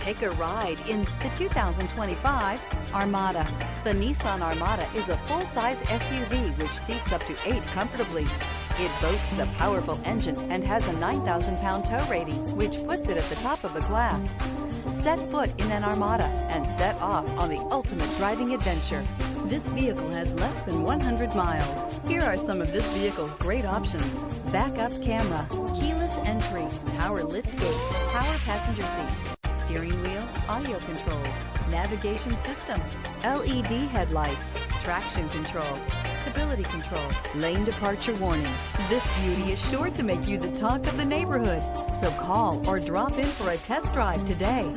Take a ride in the 2025 Armada. The Nissan Armada is a full-size SUV which seats up to 8 comfortably. It boasts a powerful engine and has a 9,000-pound tow rating, which puts it at the top of the class. Set foot in an Armada and set off on the ultimate driving adventure. This vehicle has less than 100 miles. Here are some of this vehicle's great options: backup camera, keyless entry, power liftgate, power passenger seat, steering wheel audio controls, navigation system, LED headlights, traction control, stability control, lane departure warning. This beauty is sure to make you the talk of the neighborhood. So call or drop in for a test drive today.